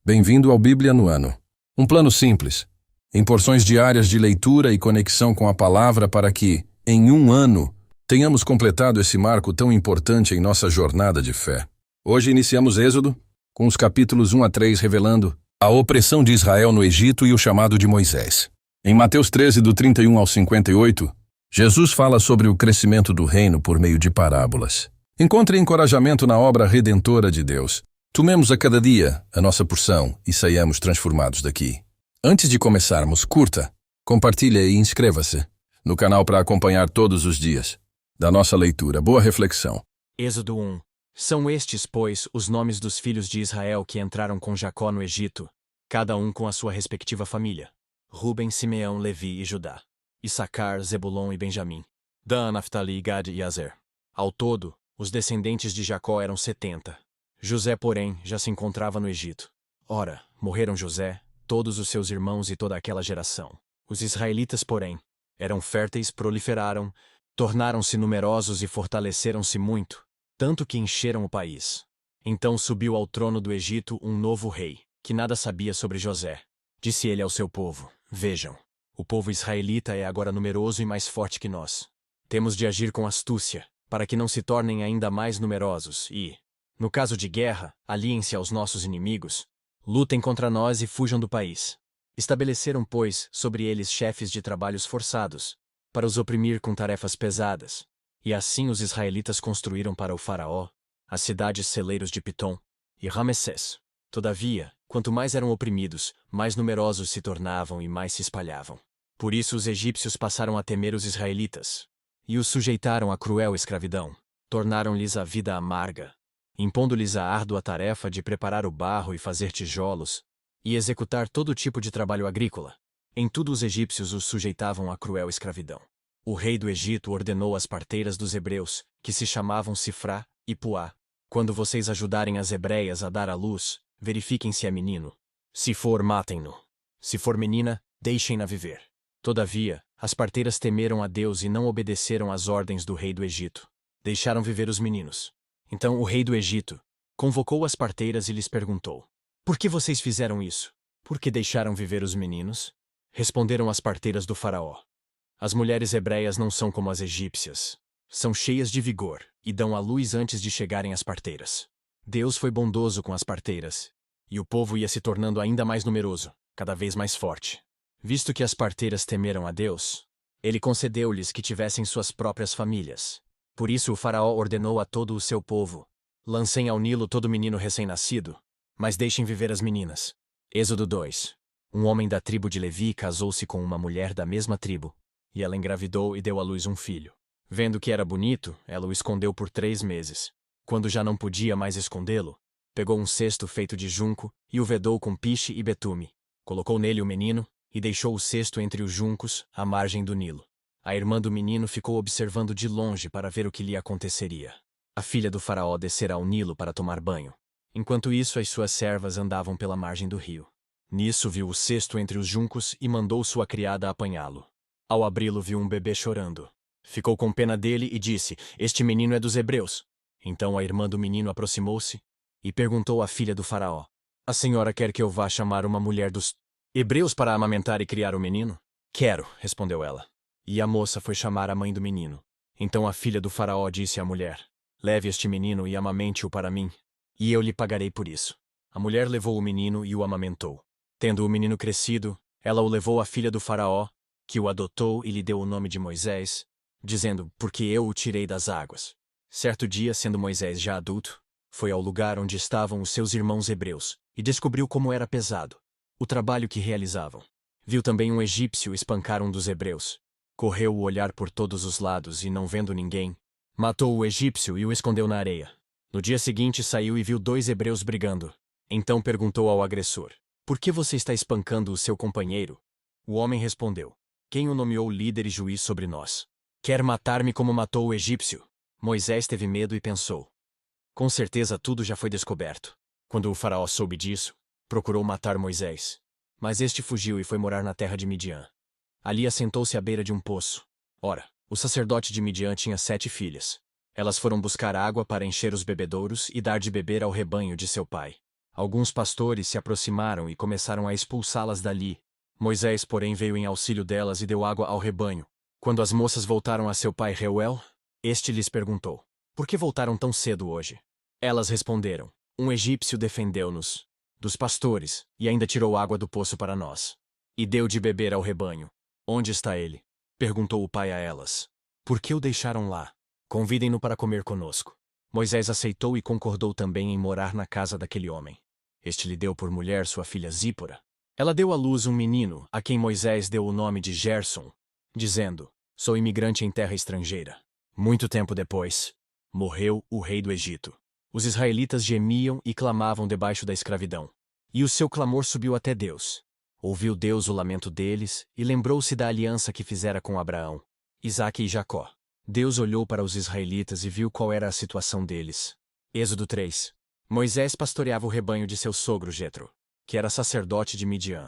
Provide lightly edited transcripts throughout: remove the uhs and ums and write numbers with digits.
Bem-vindo ao Bíblia no Ano. Um plano simples, em porções diárias de leitura e conexão com a palavra para que, em um ano, tenhamos completado esse marco tão importante em nossa jornada de fé. Hoje iniciamos Êxodo, com os capítulos 1 a 3 revelando a opressão de Israel no Egito e o chamado de Moisés. Em Mateus 13, do 31 ao 58, Jesus fala sobre o crescimento do reino por meio de parábolas. Encontre encorajamento na obra redentora de Deus. Tomemos a cada dia a nossa porção e saiamos transformados daqui. Antes de começarmos, curta, compartilhe e inscreva-se no canal para acompanhar todos os dias da nossa leitura. Boa reflexão. Êxodo 1. São estes, pois, os nomes dos filhos de Israel que entraram com Jacó no Egito, cada um com a sua respectiva família: Ruben, Simeão, Levi e Judá, Issacar, Zebulon e Benjamim, Dan, Naftali, Gad e Azer. Ao todo, os descendentes de Jacó eram 70. José, porém, já se encontrava no Egito. Ora, morreram José, todos os seus irmãos e toda aquela geração. Os israelitas, porém, eram férteis, proliferaram, tornaram-se numerosos e fortaleceram-se muito, tanto que encheram o país. Então subiu ao trono do Egito um novo rei, que nada sabia sobre José. Disse ele ao seu povo: Vejam, o povo israelita é agora numeroso e mais forte que nós. Temos de agir com astúcia, para que não se tornem ainda mais numerosos e, no caso de guerra, aliem-se aos nossos inimigos, lutem contra nós e fujam do país. Estabeleceram, pois, sobre eles chefes de trabalhos forçados, para os oprimir com tarefas pesadas. E assim os israelitas construíram para o faraó as cidades celeiros de Pitom e Ramessés. Todavia, quanto mais eram oprimidos, mais numerosos se tornavam e mais se espalhavam. Por isso os egípcios passaram a temer os israelitas, e os sujeitaram à cruel escravidão. Tornaram-lhes a vida amarga, impondo-lhes a árdua tarefa de preparar o barro e fazer tijolos, e executar todo tipo de trabalho agrícola. Em tudo os egípcios os sujeitavam à cruel escravidão. O rei do Egito ordenou às parteiras dos hebreus, que se chamavam Sifrá e Puá: quando vocês ajudarem as hebreias a dar à luz, verifiquem se é menino. Se for, matem-no. Se for menina, deixem-na viver. Todavia, as parteiras temeram a Deus e não obedeceram às ordens do rei do Egito. Deixaram viver os meninos. Então o rei do Egito convocou as parteiras e lhes perguntou: Por que vocês fizeram isso? Por que deixaram viver os meninos? Responderam as parteiras do faraó: As mulheres hebreias não são como as egípcias. São cheias de vigor e dão à luz antes de chegarem às parteiras. Deus foi bondoso com as parteiras, e o povo ia se tornando ainda mais numeroso, cada vez mais forte. Visto que as parteiras temeram a Deus, ele concedeu-lhes que tivessem suas próprias famílias. Por isso o faraó ordenou a todo o seu povo: Lancem ao Nilo todo menino recém-nascido, mas deixem viver as meninas. Êxodo 2. Um homem da tribo de Levi casou-se com uma mulher da mesma tribo, e ela engravidou e deu à luz um filho. Vendo que era bonito, ela o escondeu por 3 meses. Quando já não podia mais escondê-lo, pegou um cesto feito de junco e o vedou com piche e betume. Colocou nele o menino e deixou o cesto entre os juncos, à margem do Nilo. A irmã do menino ficou observando de longe para ver o que lhe aconteceria. A filha do faraó descera ao Nilo para tomar banho. Enquanto isso, as suas servas andavam pela margem do rio. Nisso viu o cesto entre os juncos e mandou sua criada apanhá-lo. Ao abri-lo, viu um bebê chorando. Ficou com pena dele e disse: Este menino é dos hebreus. Então a irmã do menino aproximou-se e perguntou à filha do faraó: A senhora quer que eu vá chamar uma mulher dos hebreus para amamentar e criar o menino? Quero, respondeu ela. E a moça foi chamar a mãe do menino. Então a filha do faraó disse à mulher: Leve este menino e amamente-o para mim, e eu lhe pagarei por isso. A mulher levou o menino e o amamentou. Tendo o menino crescido, ela o levou à filha do faraó, que o adotou e lhe deu o nome de Moisés, dizendo: Porque eu o tirei das águas. Certo dia, sendo Moisés já adulto, foi ao lugar onde estavam os seus irmãos hebreus, e descobriu como era pesado o trabalho que realizavam. Viu também um egípcio espancar um dos hebreus. Correu o olhar por todos os lados e, não vendo ninguém, matou o egípcio e o escondeu na areia. No dia seguinte saiu e viu 2 hebreus brigando. Então perguntou ao agressor: Por que você está espancando o seu companheiro? O homem respondeu: Quem o nomeou líder e juiz sobre nós? Quer matar-me como matou o egípcio? Moisés teve medo e pensou: Com certeza tudo já foi descoberto. Quando o faraó soube disso, procurou matar Moisés. Mas este fugiu e foi morar na terra de Midian. Ali assentou-se à beira de um poço. Ora, o sacerdote de Midian tinha 7 filhas. Elas foram buscar água para encher os bebedouros e dar de beber ao rebanho de seu pai. Alguns pastores se aproximaram e começaram a expulsá-las dali. Moisés, porém, veio em auxílio delas e deu água ao rebanho. Quando as moças voltaram a seu pai Reuel, este lhes perguntou: por que voltaram tão cedo hoje? Elas responderam: um egípcio defendeu-nos dos pastores e ainda tirou água do poço para nós. E deu de beber ao rebanho. Onde está ele? Perguntou o pai a elas. Por que o deixaram lá? Convidem-no para comer conosco. Moisés aceitou e concordou também em morar na casa daquele homem. Este lhe deu por mulher sua filha Zípora. Ela deu à luz um menino, a quem Moisés deu o nome de Gerson, dizendo: sou imigrante em terra estrangeira. Muito tempo depois, morreu o rei do Egito. Os israelitas gemiam e clamavam debaixo da escravidão. E o seu clamor subiu até Deus. Ouviu Deus o lamento deles e lembrou-se da aliança que fizera com Abraão, Isaque e Jacó. Deus olhou para os israelitas e viu qual era a situação deles. Êxodo 3. Moisés pastoreava o rebanho de seu sogro Jetro, que era sacerdote de Midian.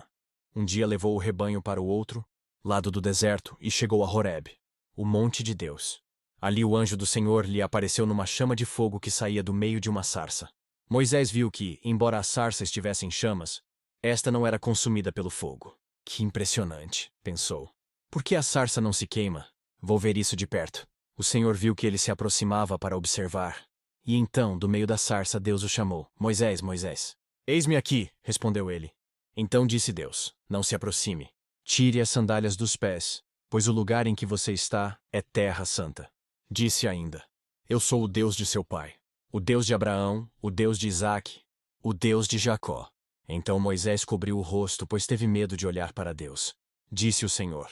Um dia levou o rebanho para o outro lado do deserto e chegou a Horebe, o monte de Deus. Ali o anjo do Senhor lhe apareceu numa chama de fogo que saía do meio de uma sarça. Moisés viu que, embora a sarça estivesse em chamas, esta não era consumida pelo fogo. Que impressionante, pensou. Por que a sarça não se queima? Vou ver isso de perto. O Senhor viu que ele se aproximava para observar. E então, do meio da sarça, Deus o chamou: Moisés, Moisés. Eis-me aqui, respondeu ele. Então disse Deus: não se aproxime. Tire as sandálias dos pés, pois o lugar em que você está é terra santa. Disse ainda: eu sou o Deus de seu pai, o Deus de Abraão, o Deus de Isaque, o Deus de Jacó. Então Moisés cobriu o rosto, pois teve medo de olhar para Deus. Disse o Senhor: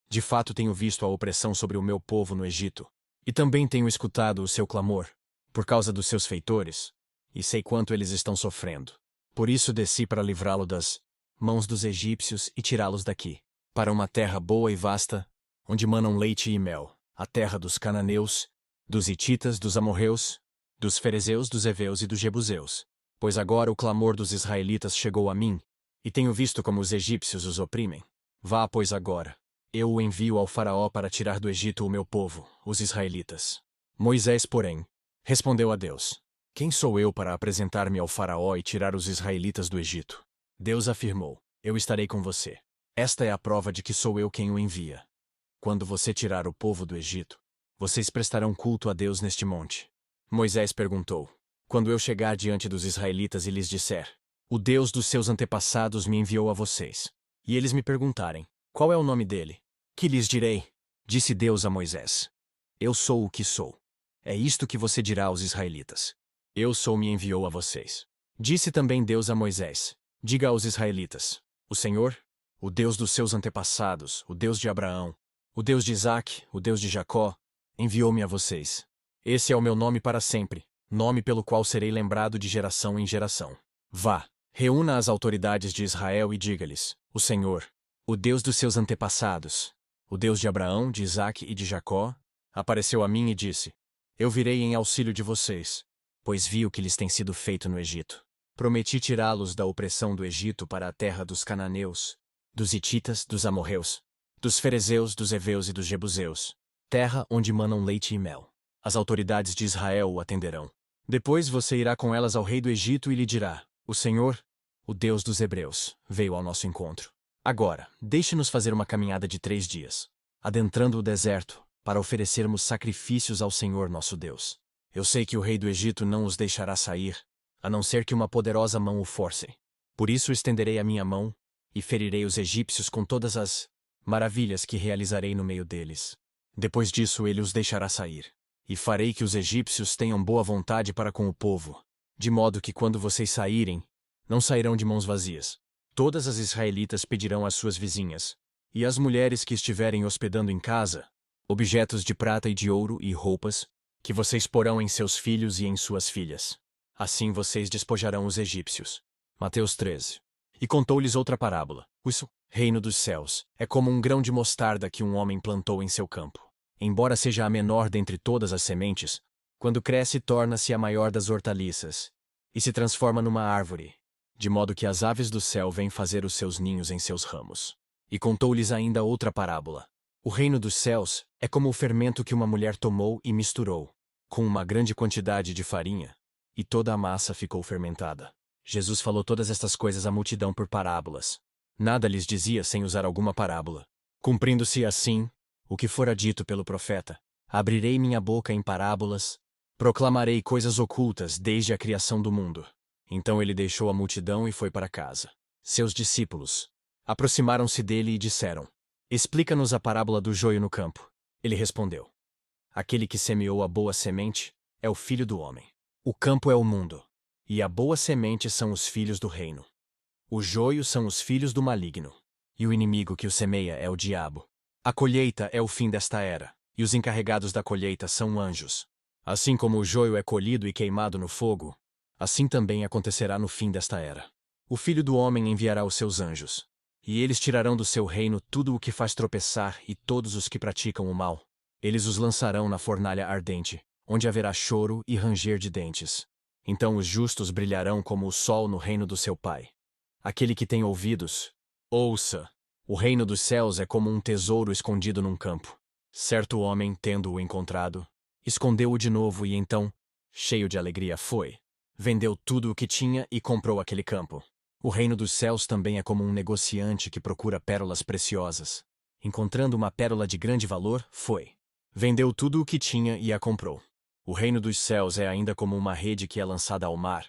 de fato tenho visto a opressão sobre o meu povo no Egito, e também tenho escutado o seu clamor, por causa dos seus feitores, e sei quanto eles estão sofrendo. Por isso desci para livrá-lo das mãos dos egípcios e tirá-los daqui, para uma terra boa e vasta, onde manam leite e mel, a terra dos cananeus, dos hititas, dos amorreus, dos ferezeus, dos heveus e dos jebuseus. Pois agora o clamor dos israelitas chegou a mim, e tenho visto como os egípcios os oprimem. Vá, pois agora. Eu o envio ao faraó para tirar do Egito o meu povo, os israelitas. Moisés, porém, respondeu a Deus: quem sou eu para apresentar-me ao faraó e tirar os israelitas do Egito? Deus afirmou: eu estarei com você. Esta é a prova de que sou eu quem o envia. Quando você tirar o povo do Egito, vocês prestarão culto a Deus neste monte. Moisés perguntou: quando eu chegar diante dos israelitas e lhes disser: o Deus dos seus antepassados me enviou a vocês, e eles me perguntarem: qual é o nome dele? Que lhes direi? Disse Deus a Moisés: eu sou o que sou. É isto que você dirá aos israelitas: eu sou me enviou a vocês. Disse também Deus a Moisés: diga aos israelitas: o Senhor, o Deus dos seus antepassados, o Deus de Abraão, o Deus de Isaque, o Deus de Jacó, enviou-me a vocês. Esse é o meu nome para sempre, nome pelo qual serei lembrado de geração em geração. Vá, reúna as autoridades de Israel e diga-lhes: o Senhor, o Deus dos seus antepassados, o Deus de Abraão, de Isaque e de Jacó, apareceu a mim e disse: eu virei em auxílio de vocês, pois vi o que lhes tem sido feito no Egito. Prometi tirá-los da opressão do Egito para a terra dos cananeus, dos hititas, dos amorreus, dos ferezeus, dos heveus e dos jebuseus, terra onde manam leite e mel. As autoridades de Israel o atenderão. Depois você irá com elas ao rei do Egito e lhe dirá: o Senhor, o Deus dos hebreus, veio ao nosso encontro. Agora, deixe-nos fazer uma caminhada de 3 dias, adentrando o deserto, para oferecermos sacrifícios ao Senhor nosso Deus. Eu sei que o rei do Egito não os deixará sair, a não ser que uma poderosa mão o force. Por isso estenderei a minha mão, e ferirei os egípcios com todas as maravilhas que realizarei no meio deles. Depois disso ele os deixará sair. E farei que os egípcios tenham boa vontade para com o povo, de modo que quando vocês saírem, não sairão de mãos vazias. Todas as israelitas pedirão às suas vizinhas, e às mulheres que estiverem hospedando em casa, objetos de prata e de ouro e roupas, que vocês porão em seus filhos e em suas filhas. Assim vocês despojarão os egípcios. Mateus 13. E contou-lhes outra parábola. O reino dos céus é como um grão de mostarda que um homem plantou em seu campo. Embora seja a menor dentre todas as sementes, quando cresce torna-se a maior das hortaliças, e se transforma numa árvore, de modo que as aves do céu vêm fazer os seus ninhos em seus ramos. E contou-lhes ainda outra parábola. O reino dos céus é como o fermento que uma mulher tomou e misturou com uma grande quantidade de farinha, e toda a massa ficou fermentada. Jesus falou todas estas coisas à multidão por parábolas. Nada lhes dizia sem usar alguma parábola. Cumprindo-se assim o que fora dito pelo profeta: abrirei minha boca em parábolas, proclamarei coisas ocultas desde a criação do mundo. Então ele deixou a multidão e foi para casa. Seus discípulos aproximaram-se dele e disseram: explica-nos a parábola do joio no campo. Ele respondeu: aquele que semeou a boa semente é o Filho do Homem. O campo é o mundo, e a boa semente são os filhos do reino. O joio são os filhos do maligno, e o inimigo que o semeia é o diabo. A colheita é o fim desta era, e os encarregados da colheita são anjos. Assim como o joio é colhido e queimado no fogo, assim também acontecerá no fim desta era. O Filho do Homem enviará os seus anjos, e eles tirarão do seu reino tudo o que faz tropeçar e todos os que praticam o mal. Eles os lançarão na fornalha ardente, onde haverá choro e ranger de dentes. Então os justos brilharão como o sol no reino do seu Pai. Aquele que tem ouvidos, ouça. O reino dos céus é como um tesouro escondido num campo. Certo homem, tendo-o encontrado, escondeu-o de novo e então, cheio de alegria, foi. Vendeu tudo o que tinha e comprou aquele campo. O reino dos céus também é como um negociante que procura pérolas preciosas. Encontrando uma pérola de grande valor, foi. Vendeu tudo o que tinha e a comprou. O reino dos céus é ainda como uma rede que é lançada ao mar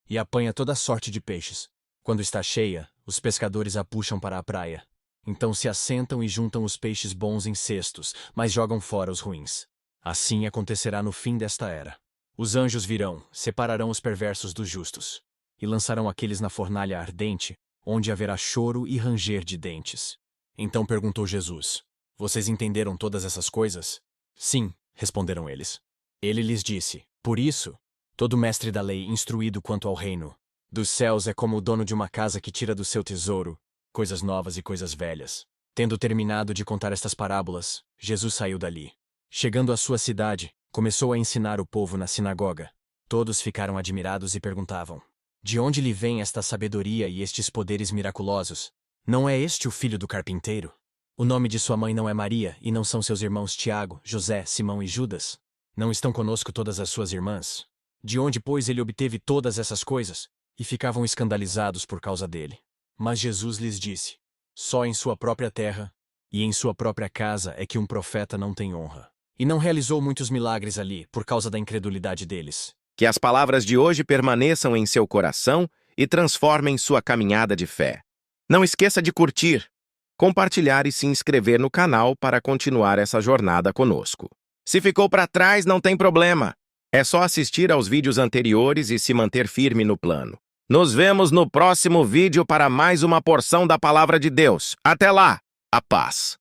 e apanha toda sorte de peixes. Quando está cheia, os pescadores a puxam para a praia. Então se assentam e juntam os peixes bons em cestos, mas jogam fora os ruins. Assim acontecerá no fim desta era. Os anjos virão, separarão os perversos dos justos, e lançarão aqueles na fornalha ardente, onde haverá choro e ranger de dentes. Então perguntou Jesus: vocês entenderam todas essas coisas? Sim, responderam eles. Ele lhes disse: por isso, todo mestre da lei instruído quanto ao reino dos céus é como o dono de uma casa que tira do seu tesouro coisas novas e coisas velhas. Tendo terminado de contar estas parábolas, Jesus saiu dali. Chegando à sua cidade, começou a ensinar o povo na sinagoga. Todos ficaram admirados e perguntavam: de onde lhe vem esta sabedoria e estes poderes miraculosos? Não é este o filho do carpinteiro? O nome de sua mãe não é Maria, e não são seus irmãos Tiago, José, Simão e Judas? Não estão conosco todas as suas irmãs? De onde, pois, ele obteve todas essas coisas? E ficavam escandalizados por causa dele. Mas Jesus lhes disse: só em sua própria terra e em sua própria casa é que um profeta não tem honra. E não realizou muitos milagres ali, por causa da incredulidade deles. Que as palavras de hoje permaneçam em seu coração e transformem sua caminhada de fé. Não esqueça de curtir, compartilhar e se inscrever no canal para continuar essa jornada conosco. Se ficou para trás, não tem problema. É só assistir aos vídeos anteriores e se manter firme no plano. Nos vemos no próximo vídeo para mais uma porção da Palavra de Deus. Até lá! A paz!